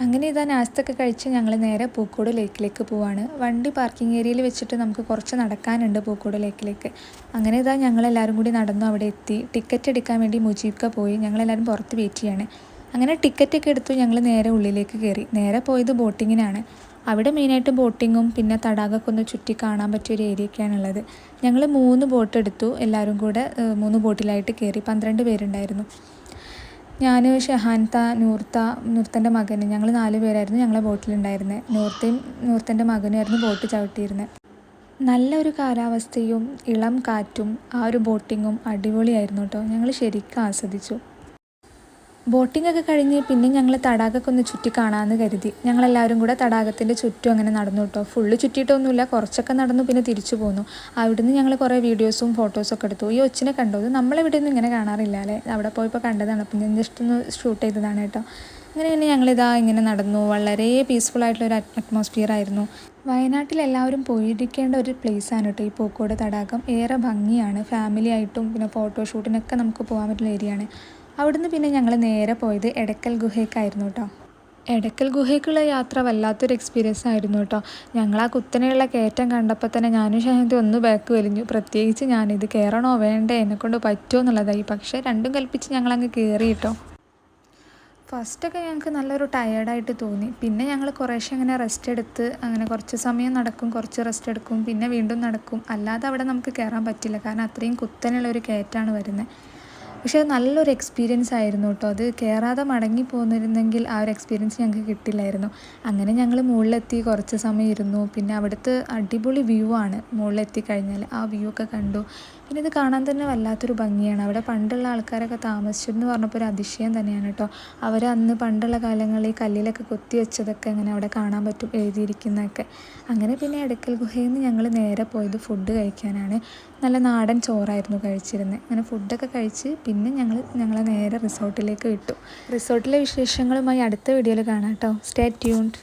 അങ്ങനെ ഇതാ നാസ്തൊക്കെ കഴിച്ച് ഞങ്ങൾ നേരെ പൂക്കോട് ലേക്കിലേക്ക് പോവാണ്. വണ്ടി പാർക്കിംഗ് ഏരിയയിൽ വെച്ചിട്ട് നമുക്ക് കുറച്ച് നടക്കാനുണ്ട് പൂക്കോട് ലേക്കിലേക്ക്. അങ്ങനെ ഇതാ ഞങ്ങളെല്ലാവരും കൂടി നടന്നു അവിടെ എത്തി. ടിക്കറ്റ് എടുക്കാൻ വേണ്ടി മുജീബ്ക്ക പോയി. ഞങ്ങളെല്ലാവരും പുറത്ത് വെയിറ്റ് ചെയ്യാണ്. അങ്ങനെ ടിക്കറ്റൊക്കെ എടുത്തു ഞങ്ങൾ നേരെ ഉള്ളിലേക്ക് കയറി. നേരെ പോയത് ബോട്ടിങ്ങിനാണ്. അവിടെ മെയിനായിട്ട് ബോട്ടിങ്ങും പിന്നെ തടാകമൊക്കെ ഒന്ന് ചുറ്റി കാണാൻ പറ്റിയൊരു ഏരിയയൊക്കെയാണുള്ളത്. ഞങ്ങൾ 3 ബോട്ട് എടുത്തു. എല്ലാവരും കൂടെ 3 ബോട്ടിലായിട്ട് കയറി. 12 പേരുണ്ടായിരുന്നു. ഞാൻ, ഷഹാൻത്ത, നൂർത്തൻ്റെ മകൻ, ഞങ്ങൾ 4 പേരായിരുന്നു ഞങ്ങളെ ബോട്ടിലുണ്ടായിരുന്നത്. നൂർത്തൻ്റെ മകനുമായിരുന്നു ബോട്ട് ചവിട്ടിയിരുന്നത്. നല്ലൊരു കാലാവസ്ഥയും ഇളം കാറ്റും ആ ഒരു ബോട്ടിങ്ങും അടിപൊളിയായിരുന്നു കേട്ടോ. ഞങ്ങൾ ശരിക്കും ആസ്വദിച്ചു. ബോട്ടിങ്ങൊക്കെ കഴിഞ്ഞ് പിന്നെ ഞങ്ങൾ തടാകമൊക്കെ ഒന്ന് ചുറ്റി കാണാമെന്ന് കരുതി. ഞങ്ങളെല്ലാവരും കൂടെ തടാകത്തിൻ്റെ ചുറ്റും അങ്ങനെ നടന്നു കേട്ടോ. ഫുള്ള് ചുറ്റിയിട്ടൊന്നുമില്ല, കുറച്ചൊക്കെ നടന്നു പിന്നെ തിരിച്ചു പോന്നു. അവിടുന്ന് ഞങ്ങൾ കുറേ വീഡിയോസും ഫോട്ടോസൊക്കെ എടുത്തു. ഈ ഒച്ചിനെ കണ്ടോ? ഇത് നമ്മളിവിടെ ഒന്നും ഇങ്ങനെ കാണാറില്ല അല്ലേ. അവിടെ പോയപ്പോൾ കണ്ടതാണ്. അപ്പം ഞാൻ ജസ്റ്റ് ഒന്ന് ഷൂട്ട് ചെയ്തതാണ് കേട്ടോ. അങ്ങനെ തന്നെ ഞങ്ങളിതാ ഇങ്ങനെ നടന്നു. വളരെ പീസ്ഫുള്ളായിട്ടുള്ളൊരു അറ്റ്മോസ്ഫിയർ ആയിരുന്നു. വയനാട്ടിൽ എല്ലാവരും പോയിരിക്കേണ്ട ഒരു പ്ലേസാണ് കേട്ടോ ഈ പൂക്കോട് തടാകം. ഏറെ ഭംഗിയാണ്. ഫാമിലി ആയിട്ടും പിന്നെ ഫോട്ടോഷൂട്ടിനൊക്കെ നമുക്ക് പോകാൻ പറ്റുന്ന ഏരിയയാണ്. അവിടുന്ന് പിന്നെ ഞങ്ങൾ നേരെ പോയത് എടക്കൽ ഗുഹയ്ക്കായിരുന്നു കേട്ടോ. എടക്കൽ ഗുഹയ്ക്കുള്ള യാത്ര വല്ലാത്തൊരു എക്സ്പീരിയൻസ് ആയിരുന്നു കേട്ടോ. ഞങ്ങൾ ആ കുത്തനെയുള്ള കയറ്റം കണ്ടപ്പോൾ തന്നെ ഞാനും ഷഹന്തി ഒന്ന് ബാക്ക് വലിഞ്ഞു. പ്രത്യേകിച്ച് ഞാനിത് കയറണോ വേണ്ടേ, എന്നെക്കൊണ്ട് പറ്റുമോ എന്നുള്ളതായി. പക്ഷേ രണ്ടും കൽപ്പിച്ച് ഞങ്ങളങ്ങ് കയറി കേട്ടോ. ഫസ്റ്റൊക്കെ ഞങ്ങൾക്ക് നല്ലൊരു ടയേർഡായിട്ട് തോന്നി. പിന്നെ ഞങ്ങൾ കുറേശ്ശെ അങ്ങനെ റെസ്റ്റ് എടുത്ത് അങ്ങനെ കുറച്ച് സമയം നടക്കും, കുറച്ച് റെസ്റ്റ് എടുക്കും, പിന്നെ വീണ്ടും നടക്കും. അല്ലാതെ അവിടെ നമുക്ക് കയറാൻ പറ്റില്ല, കാരണം അത്രയും കുത്തനെയുള്ളൊരു കയറ്റമാണ് വരുന്നത്. പക്ഷേ അത് നല്ലൊരു എക്സ്പീരിയൻസ് ആയിരുന്നു കേട്ടോ. അത് കയറാതെ മടങ്ങി പോന്നിരുന്നെങ്കിൽ ആ ഒരു എക്സ്പീരിയൻസ് ഞങ്ങൾക്ക് കിട്ടില്ലായിരുന്നു. അങ്ങനെ ഞങ്ങൾ മുകളിലെത്തി കുറച്ച് സമയം ഇരുന്നു. പിന്നെ അവിടുത്തെ അടിപൊളി വ്യൂ ആണ്. മുകളിലെത്തി കഴിഞ്ഞാൽ ആ വ്യൂ ഒക്കെ കണ്ടു. പിന്നെ ഇത് കാണാൻ തന്നെ വല്ലാത്തൊരു ഭംഗിയാണ്. അവിടെ പണ്ടുള്ള ആൾക്കാരൊക്കെ താമസിച്ചെന്ന് പറഞ്ഞപ്പോൾ ഒരു അതിശയം തന്നെയാണ് കേട്ടോ. അവർ അന്ന് പണ്ടുള്ള കാലങ്ങളിൽ ഈ കല്ലിലൊക്കെ കൊത്തി വെച്ചതൊക്കെ അങ്ങനെ അവിടെ കാണാൻ പറ്റും, എഴുതിയിരിക്കുന്നതൊക്കെ. അങ്ങനെ പിന്നെ എടക്കൽ ഗുഹയിൽ നിന്ന് ഞങ്ങൾ നേരെ പോയത് ഫുഡ് കഴിക്കാനാണ്. നല്ല നാടൻ ചോറായിരുന്നു കഴിച്ചിരുന്നത്. അങ്ങനെ ഫുഡൊക്കെ കഴിച്ച് പിന്നെ ഞങ്ങളെ നേരെ റിസോർട്ടിലേക്ക് വിട്ടു. റിസോർട്ടിലെ വിശേഷങ്ങളുമായി അടുത്ത വീഡിയോയിൽ കാണാം കേട്ടോ. Stay tuned.